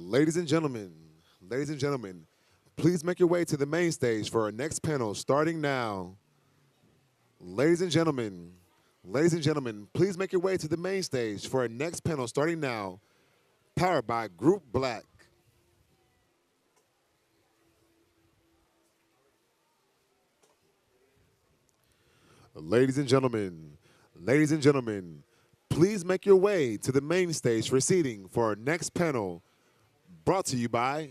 Ladies and gentlemen, ladies and gentlemen, please make your way to the main stage for our next panel starting now. Ladies and gentlemen, ladies and gentlemen, please make your way to the main stage for our next panel starting now, powered by Group Black. Ladies and gentlemen, ladies and gentlemen, please make your way to the main stage for seating for our next panel, brought to you by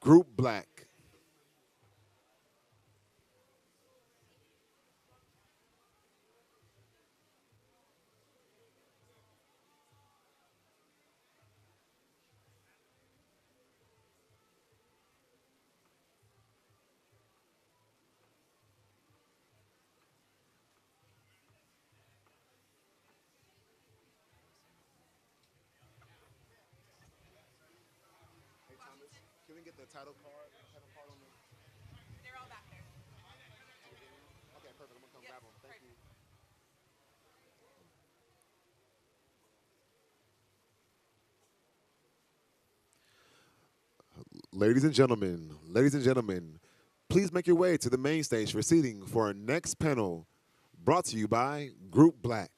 Group Black. Hey Thomas, can we get the title card? Title card on the. Okay, perfect. I'm gonna come grab them. Thank you. Ladies and gentlemen, please make your way to the main stage for seating for our next panel, brought to you by Group Black.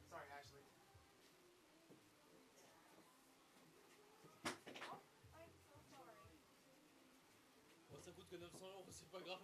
Sorry, Ashley. Oh, ça coûte que 900 euros, c'est pas grave.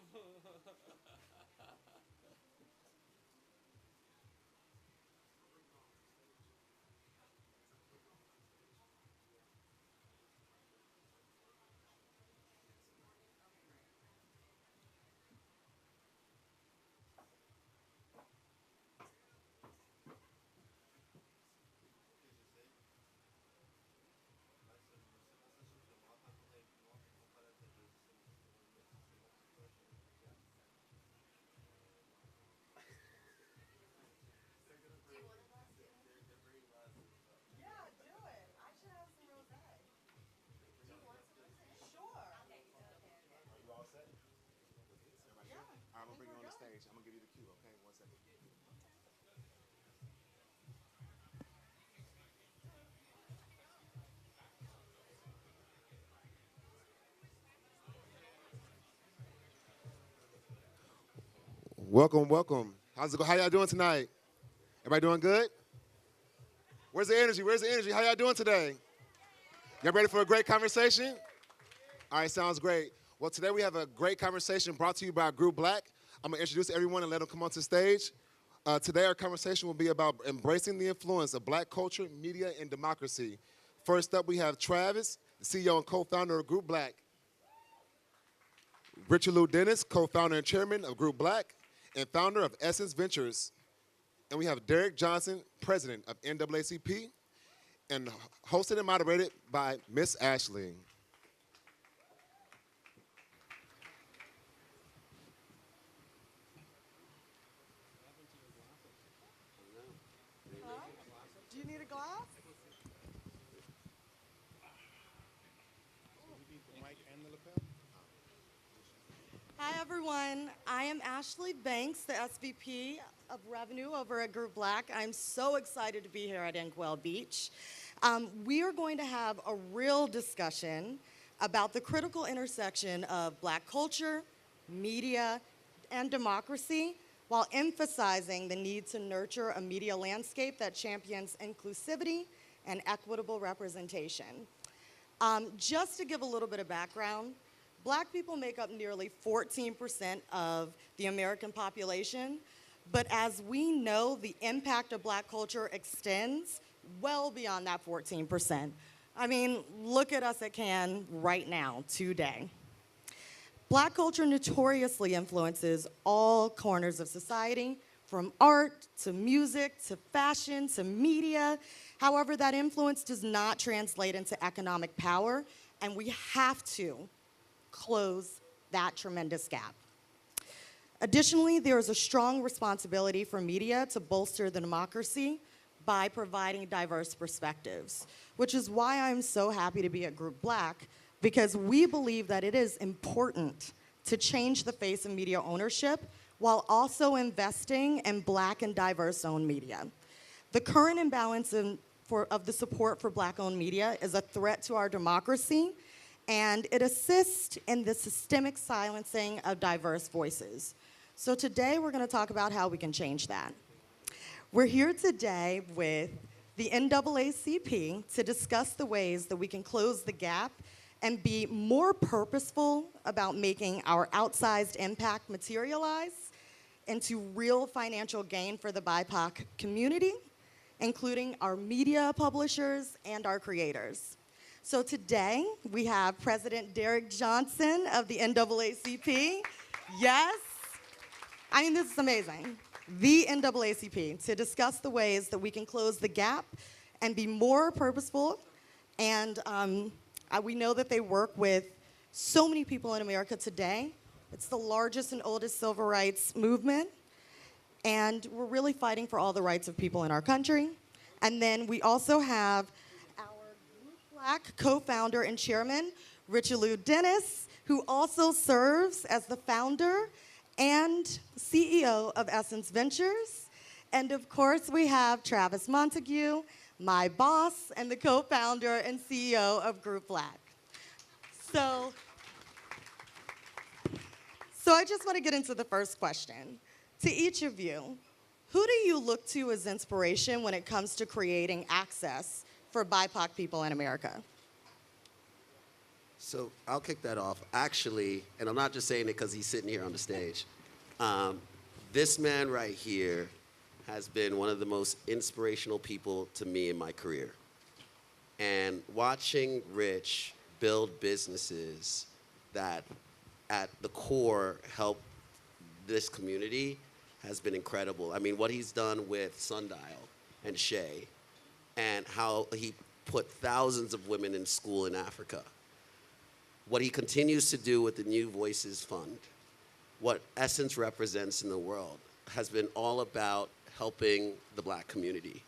Welcome, welcome. How's it go? How y'all doing tonight? Everybody doing good? Where's the energy? Where's the energy? How y'all doing today? Y'all ready for a great conversation? All right, sounds great. Well, today we have a great conversation brought to you by Group Black. I'm gonna introduce everyone and let them come onto stage. Today our conversation will be about embracing the influence of Black culture, media, and democracy. First up, we have Travis, the CEO and co-founder of Group Black. Richard Lou Dennis, co-founder and chairman of Group Black and founder of Essence Ventures. And we have Derek Johnson, president of NAACP, and hosted and moderated by Miss Ashley. Do you need a glass? Hi, everyone. I am Ashley Banks, the SVP of Revenue over at Group Black. I'm so excited to be here at Inkwell Beach. We are going to have a real discussion about the critical intersection of Black culture, media, and democracy, while emphasizing the need to nurture a media landscape that champions inclusivity and equitable representation. Just to give a little bit of background, Black people make up nearly 14% of the American population, but as we know, the impact of Black culture extends well beyond that 14%. I mean, look at us at Cannes right now, today. Black culture notoriously influences all corners of society, from art to music to fashion to media. However, that influence does not translate into economic power, and we have to close that tremendous gap. Additionally, there is a strong responsibility for media to bolster the democracy by providing diverse perspectives, which is why I'm so happy to be at Group Black, because we believe that it is important to change the face of media ownership while also investing in Black and diverse-owned media. The current imbalance of the support for Black-owned media is a threat to our democracy, and it assists in the systemic silencing of diverse voices. So today we're going to talk about how we can change that. We're here today with the NAACP to discuss the ways that we can close the gap and be more purposeful about making our outsized impact materialize into real financial gain for the BIPOC community, including our media publishers and our creators. So today, we have President Derek Johnson of the NAACP. Yes, I mean, this is amazing. The NAACP, to discuss the ways that we can close the gap and be more purposeful. And we know that they work with so many people in America today. It's the largest and oldest civil rights movement. And we're really fighting for all the rights of people in our country. And then we also have Black co-founder and chairman, Richard Lou Dennis, who also serves as the founder and CEO of Essence Ventures. And of course, we have Travis Montague, my boss, and the co-founder and CEO of Group Black. So I just want to get into the first question. To each of you, who do you look to as inspiration when it comes to creating access for BIPOC people in America? So I'll kick that off. Actually, and I'm not just saying it because he's sitting here on the stage. This man right here has been one of the most inspirational people to me in my career. And watching Rich build businesses that at the core help this community has been incredible. I mean, what he's done with Sundial and Shay, and how he put thousands of women in school in Africa. What he continues to do with the New Voices Fund, what Essence represents in the world, has been all about helping the Black community.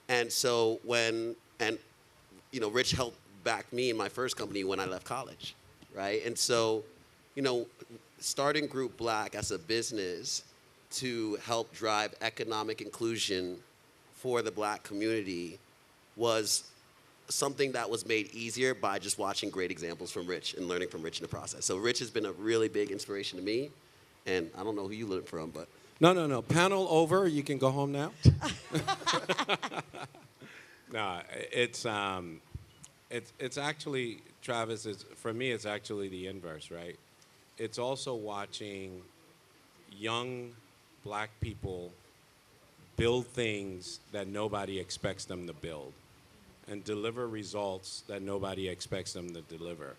And so Rich helped back me in my first company when I left college, right? And so, starting Group Black as a business to help drive economic inclusion for the Black community was something that was made easier by just watching great examples from Rich and learning from Rich in the process. So Rich has been a really big inspiration to me, And I don't know who you learned from, but No. Panel over. You can go home now. No, it's actually, Travis, for me, it's actually the inverse, right? It's also watching young black people build things that nobody expects them to build and deliver results that nobody expects them to deliver.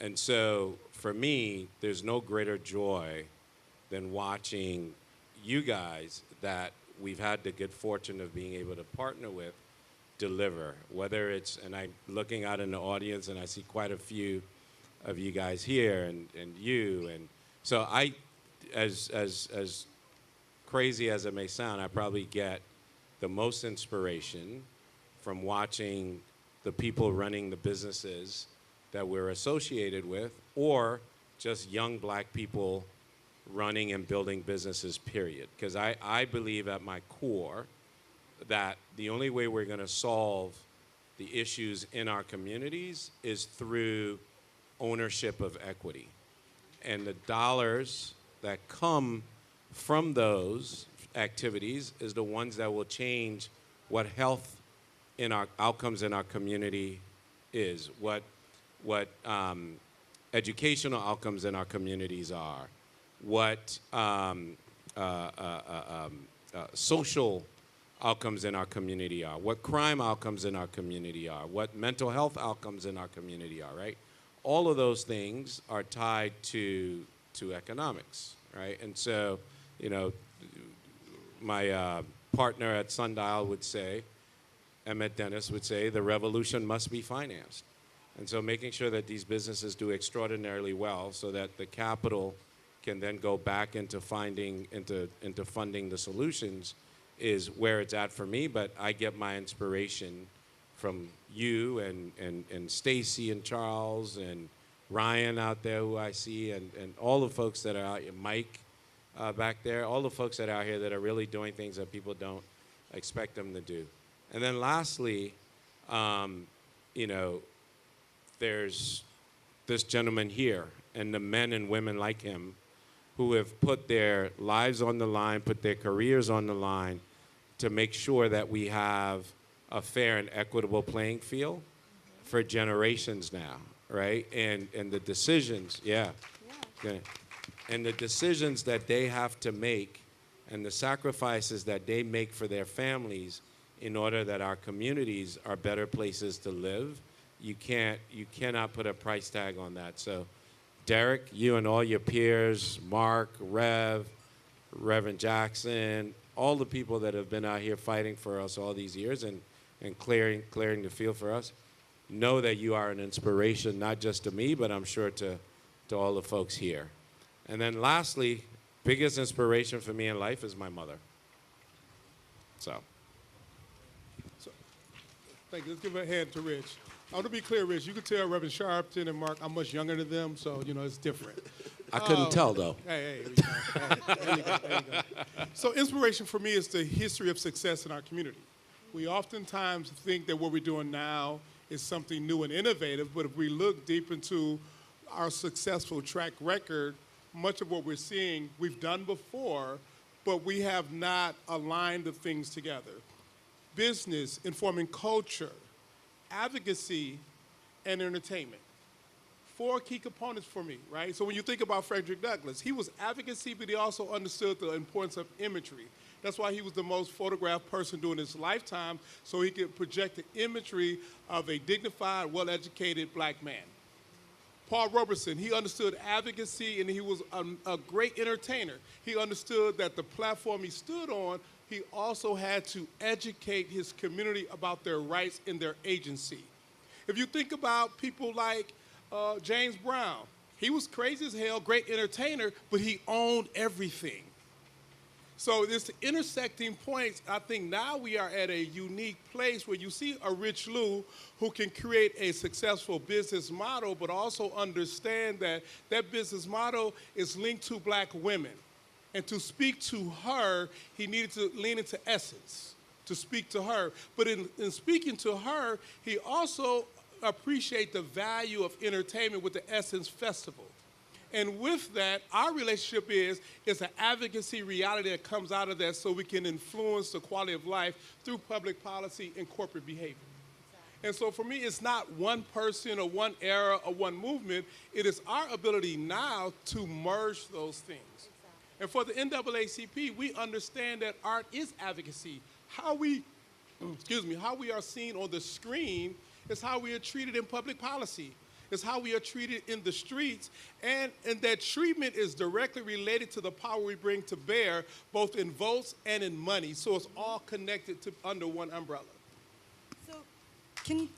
And so for me, there's no greater joy than watching you guys that we've had the good fortune of being able to partner with deliver, whether it's, and I'm looking out in the audience and I see quite a few of you guys here and you. And so I, as crazy as it may sound, I probably get the most inspiration from watching the people running the businesses that we're associated with, or just young black people running and building businesses, period. Because I believe at my core that the only way we're going to solve the issues in our communities is through ownership of equity. And the dollars that come from those activities is the ones that will change what health in our outcomes in our community is, what educational outcomes in our communities are, what social outcomes in our community are, what crime outcomes in our community are, what mental health outcomes in our community are, right? All of those things are tied to economics, right? And so, you know, my partner at Sundial would say, Emmett Dennis would say, the revolution must be financed. And so making sure that these businesses do extraordinarily well so that the capital can then go back into funding the solutions is where it's at for me. But I get my inspiration from you and Stacy and Charles and Ryan out there who I see, and all the folks that are out here, Mike back there, all the folks that are out here that are really doing things that people don't expect them to do. And then lastly, you know, there's this gentleman here and the men and women like him who have put their lives on the line, put their careers on the line to make sure that we have a fair and equitable playing field for generations now, right? And the decisions, okay. And the decisions that they have to make and the sacrifices that they make for their families in order that our communities are better places to live, you cannot put a price tag on that. So Derek, you and all your peers, Mark, Reverend Jackson, all the people that have been out here fighting for us all these years and clearing the field for us, know that you are an inspiration, not just to me, but I'm sure to all the folks here. And then lastly, biggest inspiration for me in life is my mother. So thank you. Let's give a hand to Rich. I want to be clear, Rich. You can tell Reverend Sharpton and Mark I'm much younger than them, so, you know, it's different. I couldn't tell, though. Hey, there you go. So inspiration for me is the history of success in our community. We oftentimes think that what we're doing now is something new and innovative, but if we look deep into our successful track record, much of what we're seeing we've done before, but we have not aligned the things together. Business, informing culture, advocacy, and entertainment. 4 key components for me, right? So when you think about Frederick Douglass, he was advocacy, but he also understood the importance of imagery. That's why he was the most photographed person during his lifetime, so he could project the imagery of a dignified, well-educated black man. Paul Robeson, he understood advocacy, and he was a great entertainer. He understood that the platform he stood on, he also had to educate his community about their rights and their agency. If you think about people like James Brown, he was crazy as hell, great entertainer, but he owned everything. So it's the intersecting points. I think now we are at a unique place where you see a Rich Lou who can create a successful business model, but also understand that that business model is linked to black women. And to speak to her, he needed to lean into essence, to speak to her. But in speaking to her, he also appreciated the value of entertainment with the Essence Festival. And with that, our relationship is an advocacy reality that comes out of that so we can influence the quality of life through public policy and corporate behavior. And so for me, it's not one person or one era or one movement. It is our ability now to merge those things. And for the NAACP, we understand that art is advocacy. How we, how we are seen on the screen is how we are treated in public policy. It's how we are treated in the streets. And that treatment is directly related to the power we bring to bear, both in votes and in money. So it's all connected to under one umbrella. So, can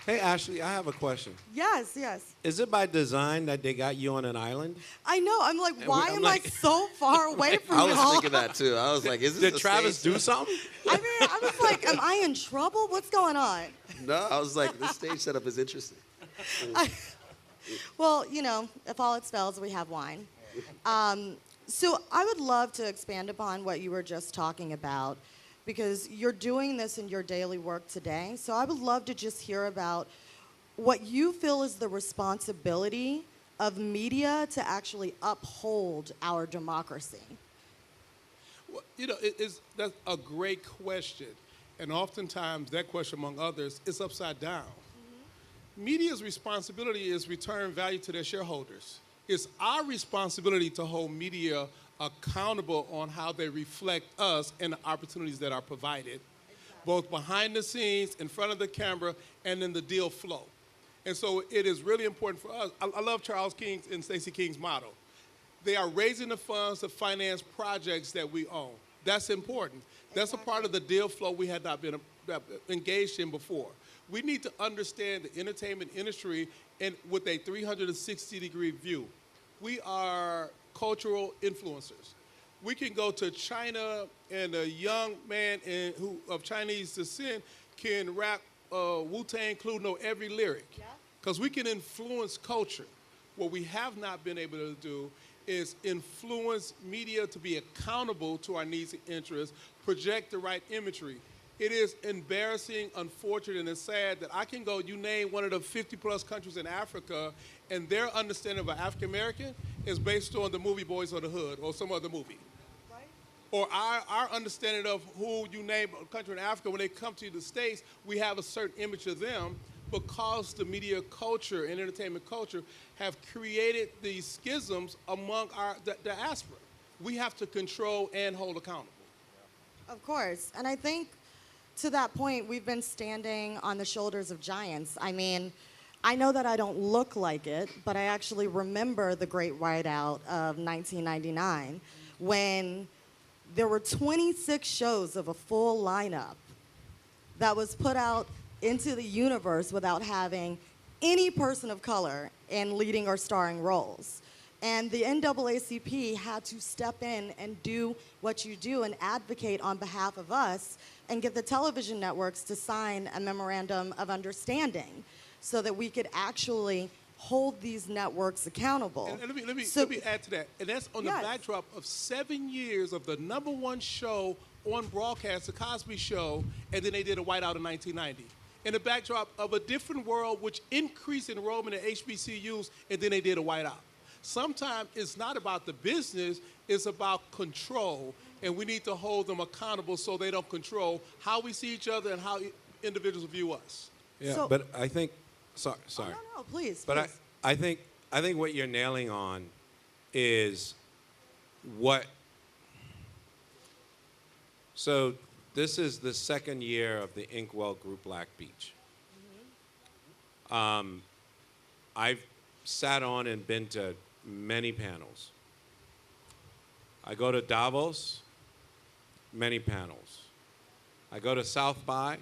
Hey, Ashley, I have a question. yes, yes. Is it by design that they got you on an island? I know. I'm like, why I'm am like- I so far away from I was y'all? thinking that too. I was like, is this Did a Travis stage? do something? I mean, I was like, am I in trouble? What's going on? No, I was like, this stage setup is interesting. Well, you know, if all else fails, we have wine. So I would love to expand upon what you were just talking about, because you're doing this in your daily work today. So I would love to just hear about what you feel is the responsibility of media to actually uphold our democracy. Well, you know, that's a great question. And oftentimes that question, among others, is upside down. Media's responsibility is return value to their shareholders. It's our responsibility to hold media accountable on how they reflect us and the opportunities that are provided, both behind the scenes, in front of the camera, and in the deal flow. And so it is really important for us. I love Charles King's and Stacey King's motto. They are raising the funds to finance projects that we own. That's important. That's a part of the deal flow we had not been engaged in before. We need to understand the entertainment industry and with a 360-degree view. We are cultural influencers. We can go to China, and a young man who of Chinese descent can rap Wu-Tang Clan, know every lyric. Because we can influence culture. What we have not been able to do is influence media to be accountable to our needs and interests, project the right imagery. It is embarrassing, unfortunate, and sad that I can go, you name one of the 50-plus countries in Africa, and their understanding of an African American is based on the movie Boys of the Hood or some other movie. Or our understanding of who you name a country in Africa, when they come to the States, we have a certain image of them because the media culture and entertainment culture have created these schisms among the diaspora. We have to control and hold accountable. Of course. And I think to that point, we've been standing on the shoulders of giants. I mean, I know that I don't look like it, but I actually remember the Great Whiteout of 1999 when there were 26 shows of a full lineup that was put out into the universe without having any person of color in leading or starring roles. And the NAACP had to step in and do what you do and advocate on behalf of us and get the television networks to sign a memorandum of understanding so that we could actually hold these networks accountable. And let me add to that. And that's on the backdrop of 7 years of the #1 show on broadcast, The Cosby Show, and then they did a whiteout in 1990. In the backdrop of a different world which increased enrollment at HBCUs, and then they did a whiteout. Sometimes it's not about the business, it's about control, and we need to hold them accountable so they don't control how we see each other and how individuals view us. Yeah, So- but I think, sorry. No, please. But please. I think what you're nailing on is what. So this is the second year of the Inkwell Group Black Beach. I've sat on and been to many panels. I go to Davos, many panels. I go to South by,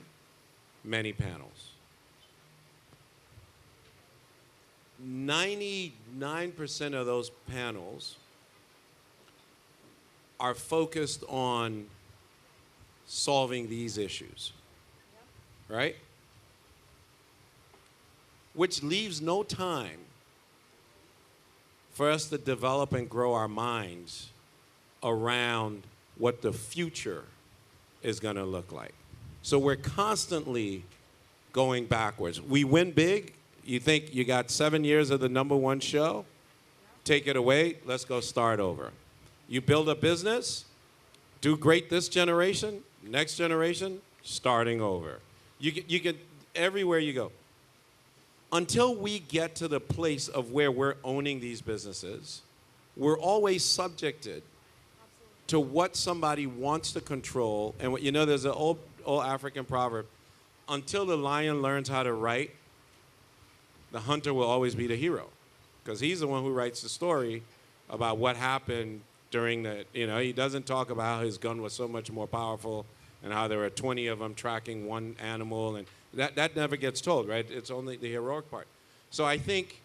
many panels. 99% of those panels are focused on solving these issues, right? Which leaves no time for us to develop and grow our minds around what the future is going to look like. So we're constantly going backwards. We win big You think you got 7 years of the #1 show? Take it away, let's go start over. You build a business, do great this generation, next generation, starting over. You get everywhere you go. Until we get to the place of where we're owning these businesses, we're always subjected to what somebody wants to control. And you know, there's an old African proverb, until the lion learns how to write, the hunter will always be the hero. Because he's the one who writes the story about what happened during the, he doesn't talk about how his gun was so much more powerful and how there were 20 of them tracking one animal, and that never gets told, right? It's only the heroic part. So I think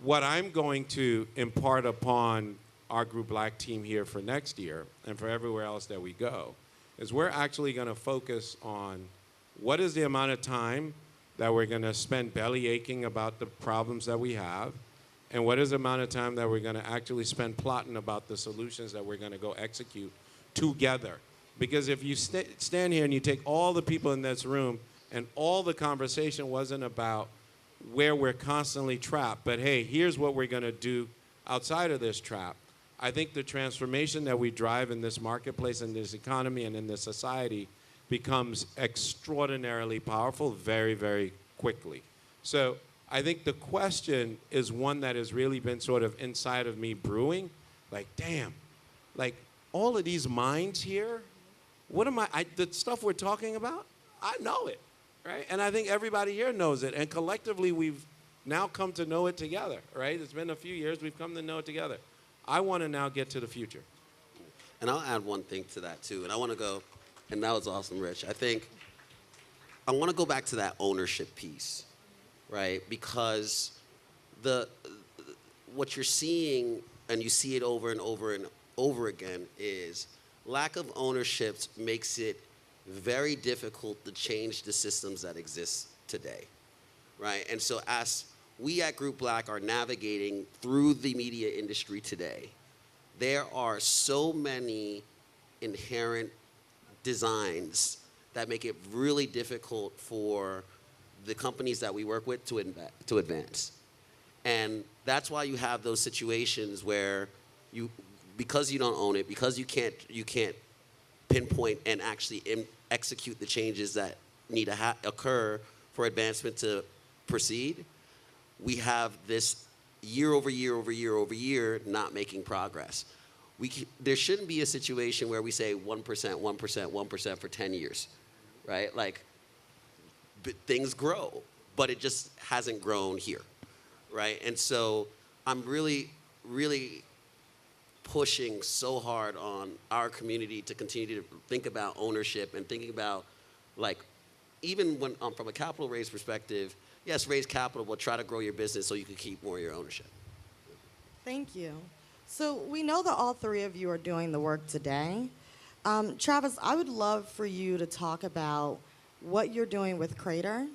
what I'm going to impart upon our Group Black team here for next year and for everywhere else that we go is we're actually going to focus on what is the amount of time that we're going to spend belly aching about the problems that we have, and what is the amount of time that we're going to actually spend plotting about the solutions that we're going to go execute together. Because if you stand here and you take all the people in this room and all the conversation wasn't about where we're constantly trapped, but hey, here's what we're going to do outside of this trap, I think the transformation that we drive in this marketplace, in this economy, and in this society becomes extraordinarily powerful very, very quickly. So I think the question is one that has really been sort of inside of me brewing. Like, damn, like all of these minds here, what am the stuff we're talking about, I know it, right? And I think everybody here knows it. And collectively, we've now come to know it together, right? It's been a few years, we've come to know it together. I want to now get to the future. And I'll add one thing to that, too. And I want to go, and that was awesome, Rich. I think I want to go back to that ownership piece, right? Because what you're seeing, and you see it over and over and over again, is lack of ownership makes it very difficult to change the systems that exist today, right? And so as we at Group Black are navigating through the media industry today, there are so many inherent designs that make it really difficult for the companies that we work with to advance. And that's why you have those situations where because you don't own it, because you can't pinpoint and actually execute the changes that need to occur for advancement to proceed, we have this year over year over year over year not making progress. There shouldn't be a situation where we say 1%, 1%, 1% for 10 years, right? Like, things grow, but it just hasn't grown here, right? And so I'm really, really pushing so hard on our community to continue to think about ownership and thinking about, like, even when from a capital raise perspective, yes, raise capital, but try to grow your business so you can keep more of your ownership. Thank you. So we know that all three of you are doing the work today. Travis, I would love for you to talk about what you're doing with Crater,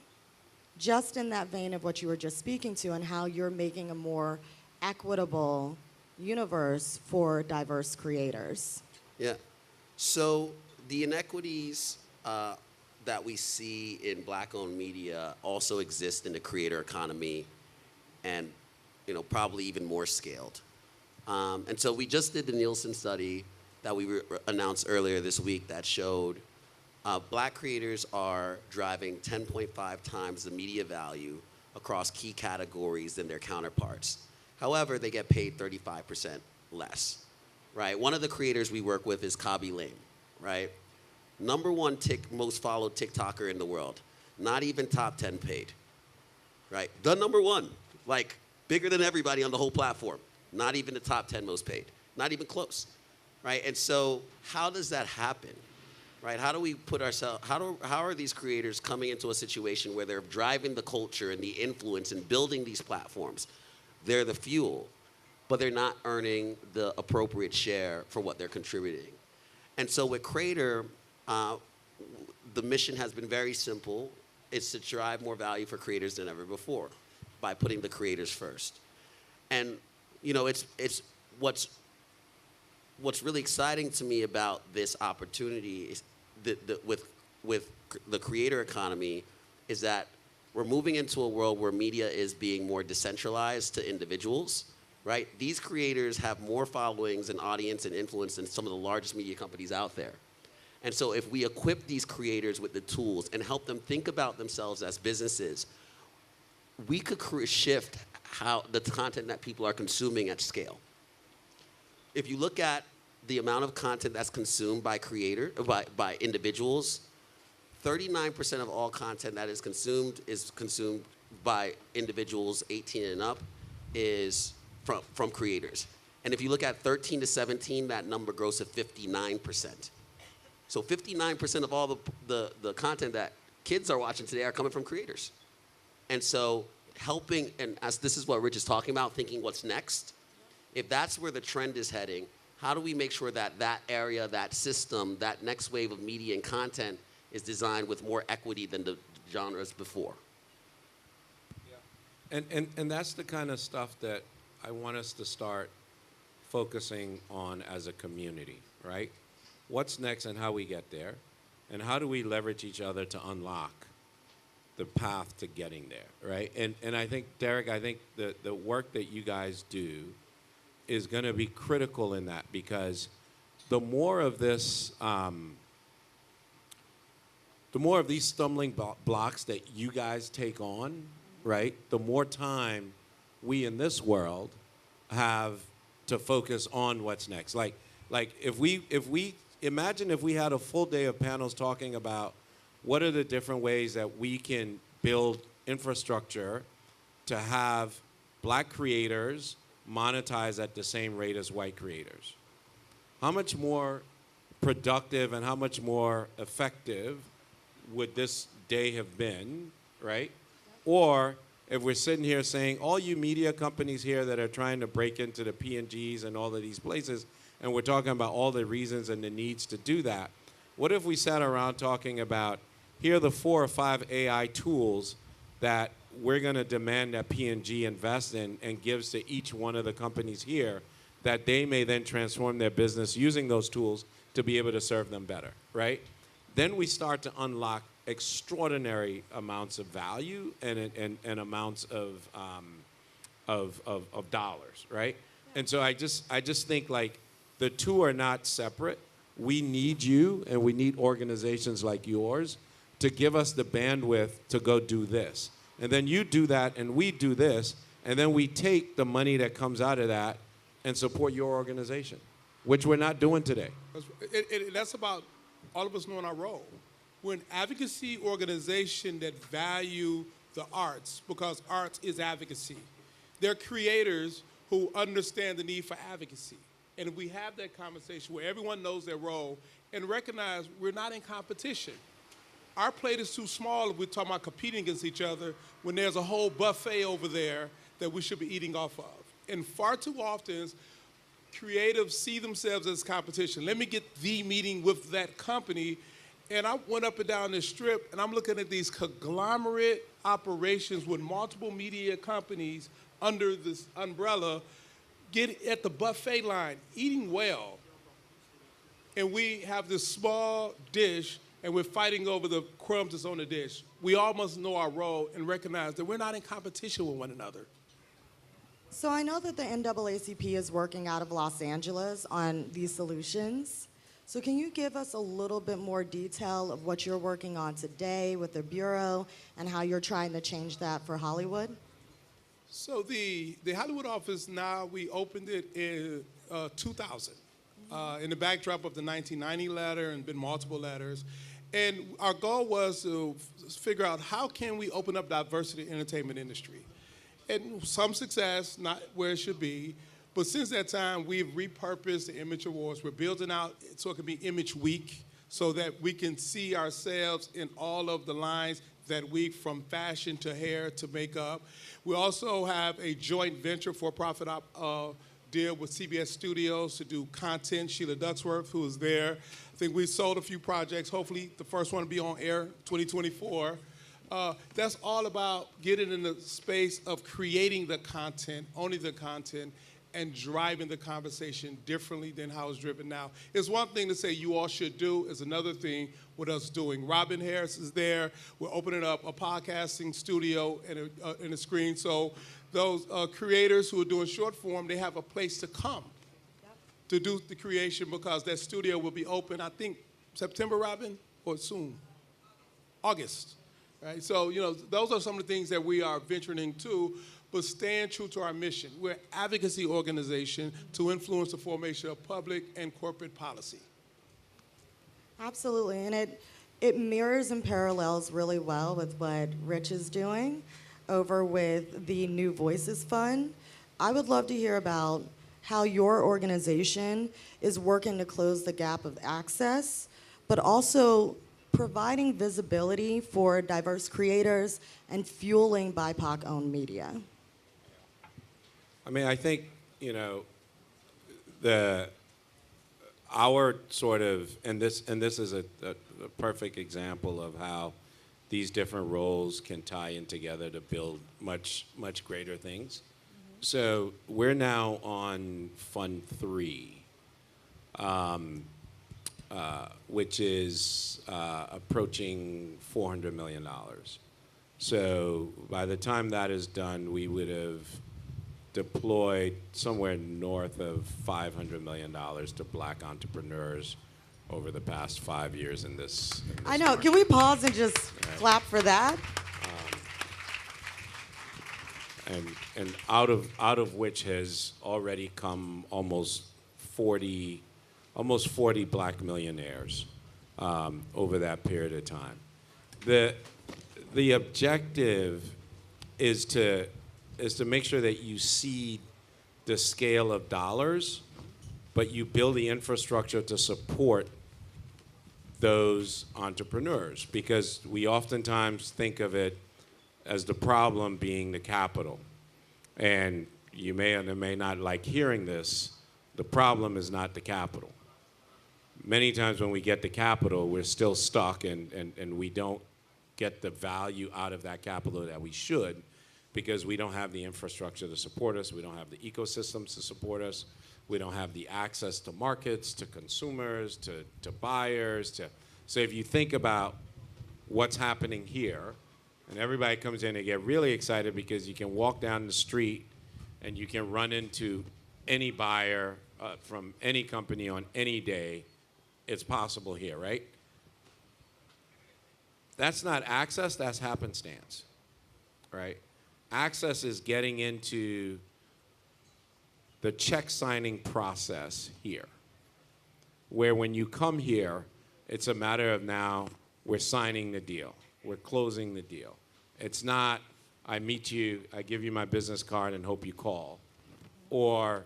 just in that vein of what you were just speaking to, and how you're making a more equitable universe for diverse creators. Yeah. So the inequities that we see in Black-owned media also exist in the creator economy, and probably even more scaled. And so we just did the Nielsen study that we announced earlier this week that showed Black creators are driving 10.5 times the media value across key categories than their counterparts. However, they get paid 35% less, right? One of the creators we work with is Kabi Lame, right? #1 most followed TikToker in the world. Not even top 10 paid, right? The #1, like bigger than everybody on the whole platform. Not even the top 10 most paid. Not even close, right? And so how does that happen, right? How do we put ourselves, how are these creators coming into a situation where they're driving the culture and the influence and building these platforms? They're the fuel, but they're not earning the appropriate share for what they're contributing. And so with Crater, the mission has been very simple. It's to drive more value for creators than ever before by putting the creators first. And it's what's really exciting to me about this opportunity is with the creator economy is that we're moving into a world where media is being more decentralized to individuals, right? These creators have more followings and audience and influence than some of the largest media companies out there. And so if we equip these creators with the tools and help them think about themselves as businesses, we could shift how the content that people are consuming at scale. If you look at the amount of content that's consumed by by individuals, 39% of all content that is consumed by individuals 18 and up is from creators. And if you look at 13 to 17, that number grows to 59%. So 59% of all the content that kids are watching today are coming from creators. And so helping, and as this is what Rich is talking about, thinking what's next, if that's where the trend is heading, how do we make sure that that area, that system, that next wave of media and content is designed with more equity than the genres before? And that's the kind of stuff that I want us to start focusing on as a community, right? What's next and how we get there, and how do we leverage each other to unlock the path to getting there, right? And I think, Derek, the work that you guys do is going to be critical in that, because the more of this, the more of these stumbling blocks that you guys take on, right, the more time we in this world have to focus on what's next. Like if we imagine if we had a full day of panels talking about what are the different ways that we can build infrastructure to have black creators monetize at the same rate as white creators. How much more productive and how much more effective would this day have been, right? Or if we're sitting here saying, all you media companies here that are trying to break into the P&Gs and all of these places, and we're talking about all the reasons and the needs to do that, what if we sat around talking about, here are the 4 or 5 AI tools that we're going to demand that P&G invest in and gives to each one of the companies here, that they may then transform their business using those tools to be able to serve them better, right? Then we start to unlock extraordinary amounts of value and amounts of dollars, right? And so I just think, like, the two are not separate. We need you, and we need organizations like yours to give us the bandwidth to go do this. And then you do that, and we do this, and then we take the money that comes out of that and support your organization, which we're not doing today. That's about all of us knowing our role. We're an advocacy organization that value the arts, because arts is advocacy. They're creators who understand the need for advocacy. And if we have that conversation where everyone knows their role and recognize we're not in competition. Our plate is too small if we're talking about competing against each other when there's a whole buffet over there that we should be eating off of. And far too often, creatives see themselves as competition. Let me get the meeting with that company. And I went up and down this strip, and I'm looking at these conglomerate operations with multiple media companies under this umbrella, get at the buffet line, eating well. And we have this small dish, and we're fighting over the crumbs that's on the dish. We all must know our role and recognize that we're not in competition with one another. So I know that the NAACP is working out of Los Angeles on these solutions. So can you give us a little bit more detail of what you're working on today with the Bureau and how you're trying to change that for Hollywood? So the Hollywood office now, we opened it in 2000 in the backdrop of the 1990 letter and been multiple letters. And our goal was to figure out how can we open up diversity in the entertainment industry. And some success, not where it should be. But since that time, we've repurposed the Image Awards. We're building out so it can be Image Week so that we can see ourselves in all of the lines that week, from fashion to hair to makeup. We also have a joint venture for-profit deal with CBS Studios to do content. Sheila Ducksworth, who is there. I think we sold a few projects. Hopefully, the first one will be on air 2024. That's all about getting in the space of creating the content, owning the content, and driving the conversation differently than how it's driven now. It's one thing to say you all should do, it's another thing with us doing. Robin Harris is there. We're opening up a podcasting studio and a screen. So those creators who are doing short form, they have a place to come to do the creation, because that studio will be open, I think, September, Robin, or soon? August, right? So, those are some of the things that we are venturing into, but staying true to our mission. We're an advocacy organization to influence the formation of public and corporate policy. Absolutely, and it mirrors and parallels really well with what Rich is doing over with the New Voices Fund. I would love to hear about how your organization is working to close the gap of access, but also providing visibility for diverse creators and fueling BIPOC-owned media. I mean, I think, our sort of, and this is a perfect example of how these different roles can tie in together to build much greater things. So we're now on Fund 3, which is approaching $400 million. So by the time that is done, we would have deployed somewhere north of $500 million to Black entrepreneurs over the past 5 years in this I know. market. Can we pause and just clap for that? And out of which has already come almost 40 Black millionaires over that period of time. The objective is to make sure that you see the scale of dollars, but you build the infrastructure to support those entrepreneurs, because we oftentimes think of it as the problem being the capital. And you may or may not like hearing this, the problem is not the capital. Many times when we get the capital, we're still stuck and we don't get the value out of that capital that we should, because we don't have the infrastructure to support us, we don't have the ecosystems to support us, we don't have the access to markets, to consumers, to buyers. So if you think about what's happening here, and everybody comes in and get really excited because you can walk down the street and you can run into any buyer from any company on any day. It's possible here, right? That's not access, that's happenstance, right? Access is getting into the check signing process here, where when you come here, it's a matter of now we're signing the deal, we're closing the deal. It's not, I meet you, I give you my business card and hope you call. Or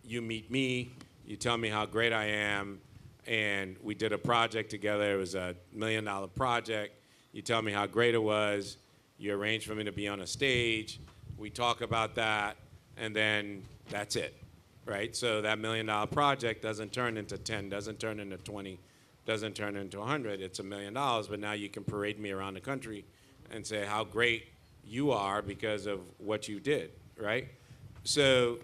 you meet me, you tell me how great I am, and we did a project together. It was a $1 million project. You tell me how great it was. You arrange for me to be on a stage. We talk about that, and then that's it, right? So that $1 million project doesn't turn into 10, doesn't turn into 20, doesn't turn into 100. It's $1 million, but now you can parade me around the country and say how great you are because of what you did, right? So,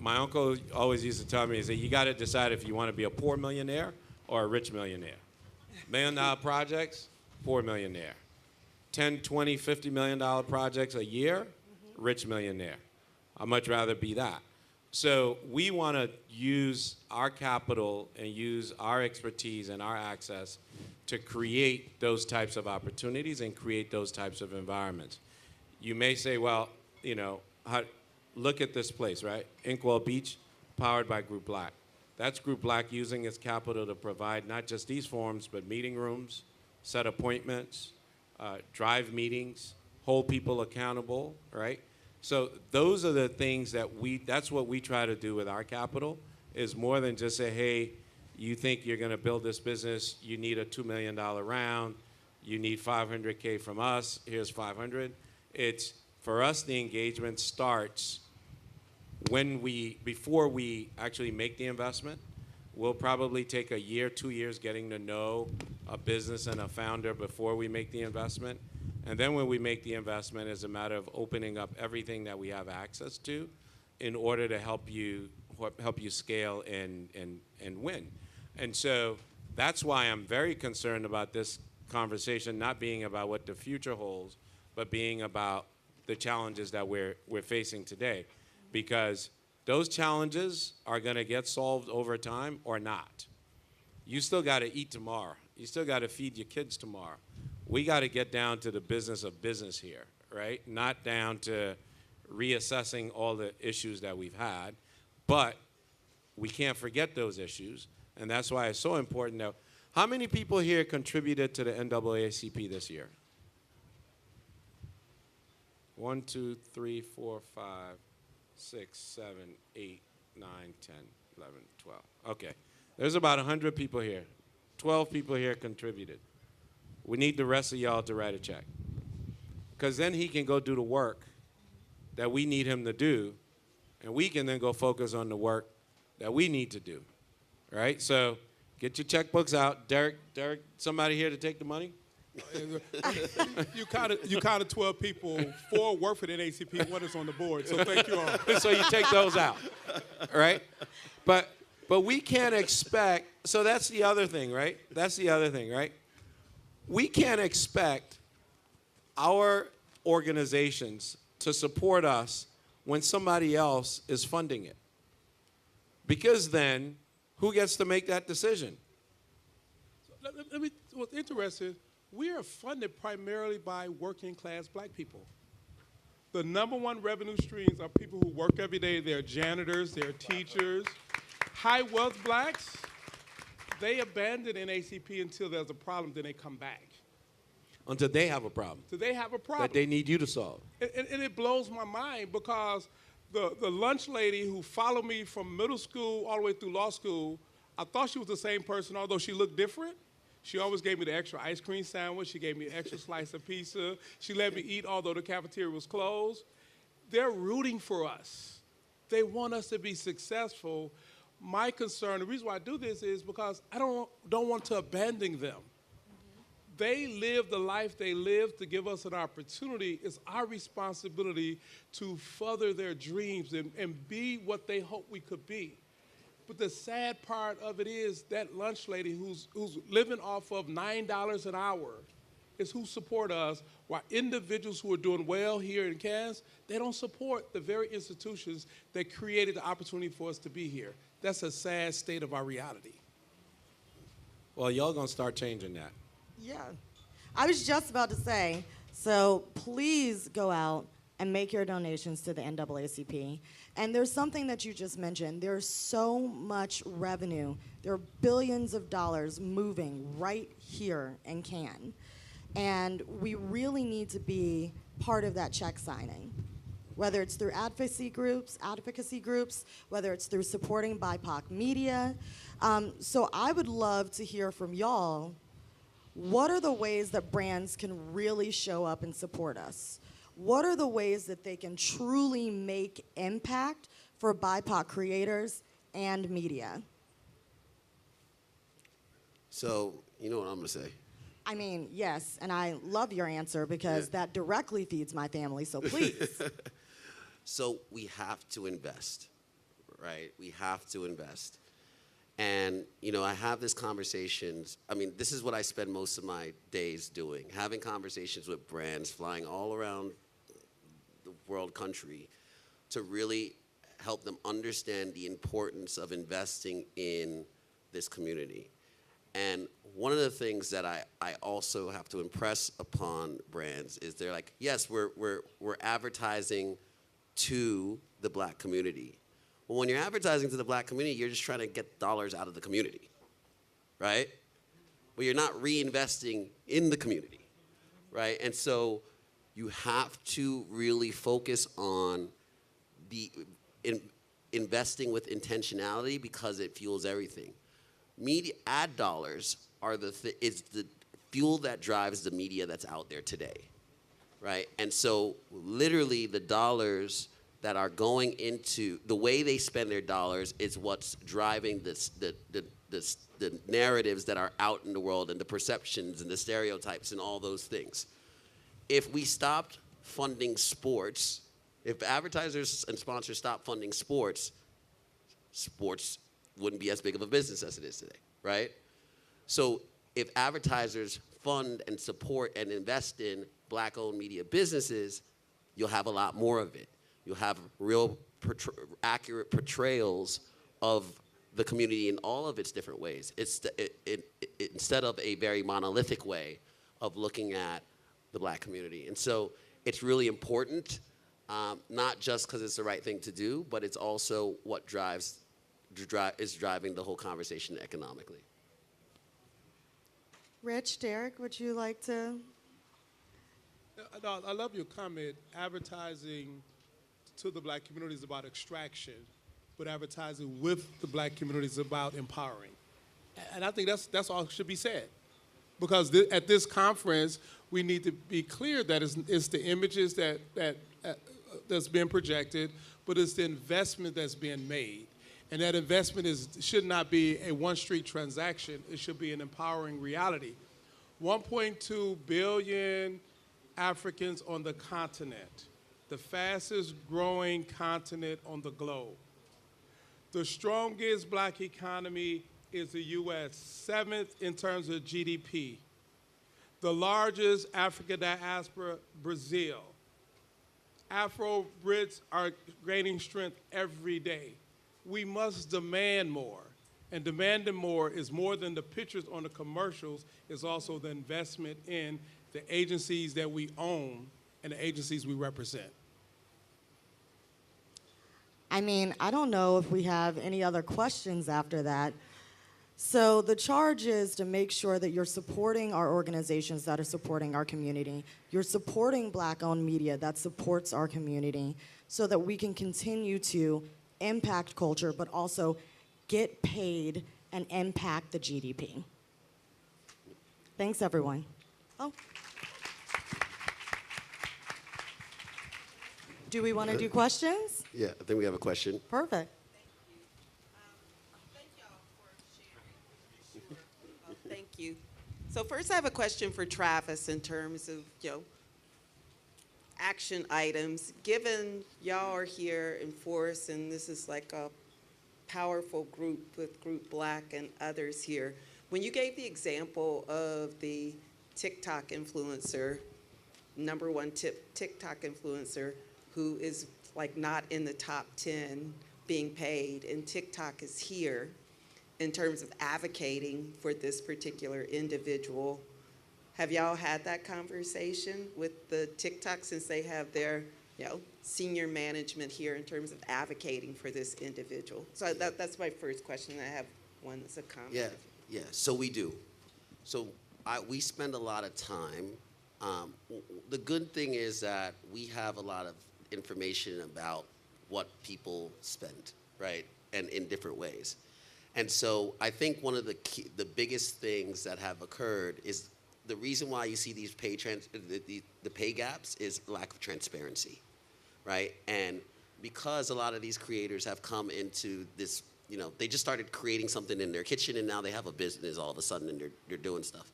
my uncle always used to tell me, he said, you got to decide if you want to be a poor millionaire or a rich millionaire. $1 million projects, poor millionaire. 10, 20, $50 million projects a year, rich millionaire. I'd much rather be that. So we want to use our capital and use our expertise and our access to create those types of opportunities and create those types of environments. You may say, well, look at this place, right? Inkwell Beach, powered by Group Black. That's Group Black using its capital to provide not just these forums, but meeting rooms, set appointments, drive meetings, hold people accountable, right? So those are the things that's what we try to do with our capital, is more than just say, hey, you think you're gonna build this business, you need a $2 million round, you need $500K from us, here's 500. It's, for us, the engagement starts before we actually make the investment. We'll probably take a year, 2 years getting to know a business and a founder before we make the investment. And then when we make the investment, it's a matter of opening up everything that we have access to in order to help you scale and win. And so that's why I'm very concerned about this conversation not being about what the future holds, but being about the challenges that we're facing today. Because those challenges are going to get solved over time or not. You still got to eat tomorrow. You still got to feed your kids tomorrow. We got to get down to the business of business here, right? Not down to reassessing all the issues that we've had, but we can't forget those issues, and that's why it's so important that, how many people here contributed to the NAACP this year? 1, 2, 3, 4, 5, 6, 7, 8, 9, 10, 11, 12. Okay, there's about 100 people here. 12 people here contributed. We need the rest of y'all to write a check. Because then he can go do the work that we need him to do, and we can then go focus on the work that we need to do, right? So get your checkbooks out. Derek, somebody here to take the money? You counted 12 people, 4 work for the NAACP, 1 is on the board, so thank you all. So you take those out, right? But we can't expect, so that's the other thing, right? That's the other thing, right? We can't expect our organizations to support us when somebody else is funding it. Because then, who gets to make that decision? What's interesting, we are funded primarily by working class black people. The #1 revenue streams are people who work every day. They're janitors, they're teachers. High wealth blacks, they abandon NAACP until there's a problem, then they come back. Until they have a problem. So they have a problem. That they need you to solve. And it blows my mind because the lunch lady who followed me from middle school all the way through law school, I thought she was the same person, although she looked different. She always gave me the extra ice cream sandwich. She gave me an extra slice of pizza. She let me eat although the cafeteria was closed. They're rooting for us. They want us to be successful. My concern, the reason why I do this is because I don't want to abandon them. They live the life they live to give us an opportunity. It's our responsibility to further their dreams and be what they hope we could be. But the sad part of it is that lunch lady who's living off of $9 an hour is who support us, while individuals who are doing well here in Cass, they don't support the very institutions that created the opportunity for us to be here. That's a sad state of our reality. Well, y'all gonna start changing that. Yeah. I was just about to say, so please go out and make your donations to the NAACP. And there's something that you just mentioned. There's so much revenue. There are billions of dollars moving right here in Cannes. And we really need to be part of that check signing, whether it's through advocacy groups, whether it's through supporting BIPOC media. So I would love to hear from y'all. What are the ways that brands can really show up and support us? What are the ways that they can truly make impact for BIPOC creators and media? So, you know what I'm gonna say. I mean, yes, and I love your answer because that directly feeds my family, so please. So we have to invest, right? We have to invest. And, you know, I have this conversations. I mean, this is what I spend most of my days doing, having conversations with brands, flying all around the world country to really help them understand the importance of investing in this community. And one of the things that I also have to impress upon brands is they're like, yes, we're advertising to the black community. Well, when you're advertising to the black community, you're just trying to get dollars out of the community, right? But you're not reinvesting in the community, right? And so you have to really focus on the investing with intentionality because it fuels everything. Media ad dollars are is the fuel that drives the media that's out there today, right? And so literally the dollars that are going into, the way they spend their dollars is what's driving the narratives that are out in the world and the perceptions and the stereotypes and all those things. if we stopped funding sports, if advertisers and sponsors stopped funding sports, sports wouldn't be as big of a business as it is today, right? So if advertisers fund and support and invest in black-owned media businesses, you'll have a lot more of it. You'll have real accurate portrayals of the community in all of its different ways. Instead of a very monolithic way of looking at the black community. And so it's really important, not just because it's the right thing to do, but it's also what is driving the whole conversation economically. Rich, Derek, would you like to? No, I love your comment. Advertising to the black community is about extraction, but advertising with the black community is about empowering. And I think that's all should be said. Because at this conference, we need to be clear that it's the images that's being projected, but it's the investment that's being made. And that investment should not be a one-street transaction. It should be an empowering reality. 1.2 billion Africans on the continent, the fastest growing continent on the globe. The strongest black economy is the U.S., 7th in terms of GDP. The largest African diaspora, Brazil. Afro-Brits are gaining strength every day. We must demand more. And demanding more is more than the pictures on the commercials, it's also the investment in the agencies that we own and the agencies we represent. I mean, I don't know if we have any other questions after that. So the charge is to make sure that you're supporting our organizations that are supporting our community. You're supporting black-owned media that supports our community so that we can continue to impact culture, but also get paid and impact the GDP. Thanks, everyone. Oh. Do we want to do questions? Yeah, I think we have a question. Perfect. Thank y'all for sharing. Thank you. So first I have a question for Travis in terms of, action items. Given y'all are here in force and this is like a powerful group with Group Black and others here, when you gave the example of the TikTok influencer, #1 TikTok influencer, who is like not in the top 10 being paid, and TikTok is here in terms of advocating for this particular individual. Have y'all had that conversation with the TikTok since they have their senior management here in terms of advocating for this individual? So that's my first question. I have one that's a comment. Yeah, so we do. So we spend a lot of time. The good thing is that we have a lot of information about what people spend, right? And in different ways. And so I think one of the biggest things that have occurred is the reason why you see these the pay gaps is lack of transparency, right? And because a lot of these creators have come into this, they just started creating something in their kitchen and now they have a business all of a sudden and they're doing stuff.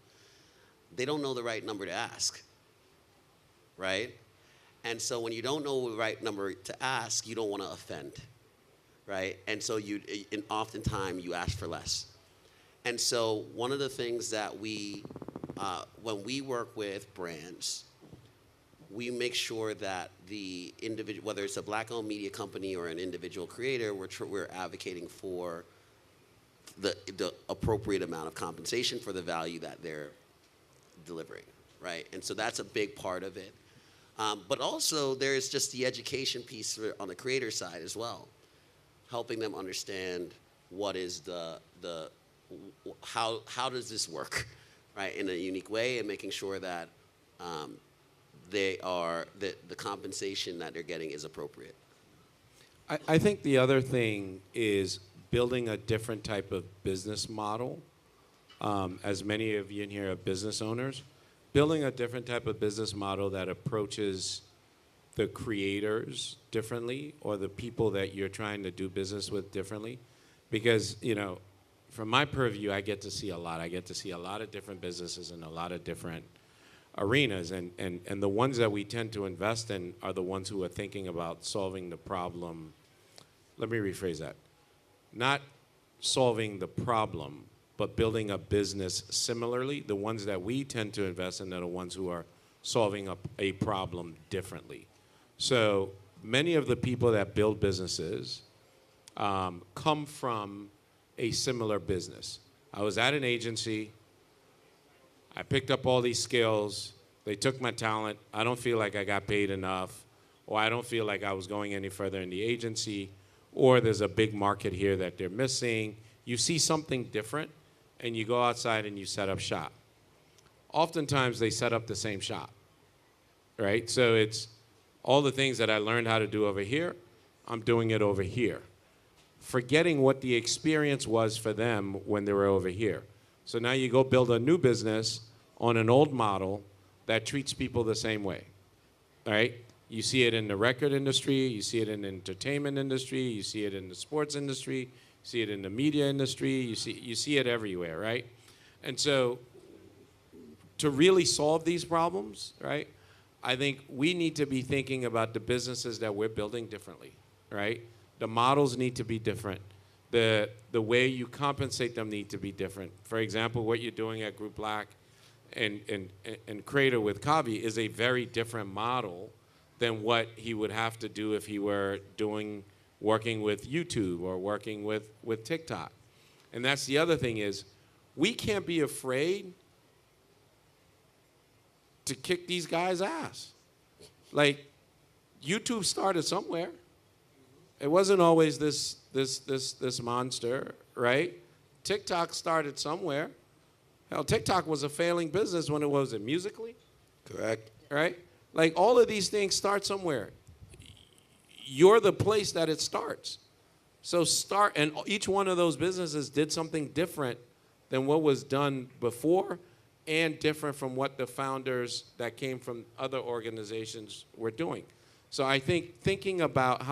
They don't know the right number to ask, right? And so when you don't know the right number to ask, you don't want to offend, right? And so oftentimes you ask for less. And so one of the things that when we work with brands, we make sure that the individual, whether it's a black-owned media company or an individual creator, we're advocating for the appropriate amount of compensation for the value that they're delivering, right? And so that's a big part of it. But also there's just the education piece on the creator side as well, helping them understand what is how does this work, right, in a unique way, and making sure that the compensation that they're getting is appropriate. I think the other thing is building a different type of business model. As many of you in here are business owners, building a different type of business model that approaches the creators differently or the people that you're trying to do business with differently. Because, from my purview, I get to see a lot. I get to see a lot of different businesses and a lot of different arenas. And the ones that we tend to invest in are the ones who are thinking about solving the problem. Let me rephrase that. Not solving the problem, but building a business similarly. The ones that we tend to invest in are the ones who are solving a problem differently. So many of the people that build businesses come from a similar business. I was at an agency. I picked up all these skills. They took my talent. I don't feel like I got paid enough, or I don't feel like I was going any further in the agency, or there's a big market here that they're missing. You see something different, and you go outside and you set up shop. Oftentimes, they set up the same shop, right? So it's all the things that I learned how to do over here, I'm doing it over here, forgetting what the experience was for them when they were over here. So now you go build a new business on an old model that treats people the same way, all right? You see it in the record industry, you see it in the entertainment industry, you see it in the sports industry, you see it in the media industry, you see it everywhere, right? And so to really solve these problems, right, I think we need to be thinking about the businesses that we're building differently, right? The models need to be different. The way you compensate them need to be different. For example, what you're doing at Group Black and Crater with Kavi is a very different model than what he would have to do if he were working with YouTube or working with TikTok. And that's the other thing is, we can't be afraid to kick these guys' ass. Like, YouTube started somewhere. It wasn't always this monster, right? TikTok started somewhere. Hell, TikTok was a failing business when it was Musical.ly. Correct. Right? Like, all of these things start somewhere. You're the place that it starts. So start, and each one of those businesses did something different than what was done before, and different from what the founders that came from other organizations were doing. So I think thinking about how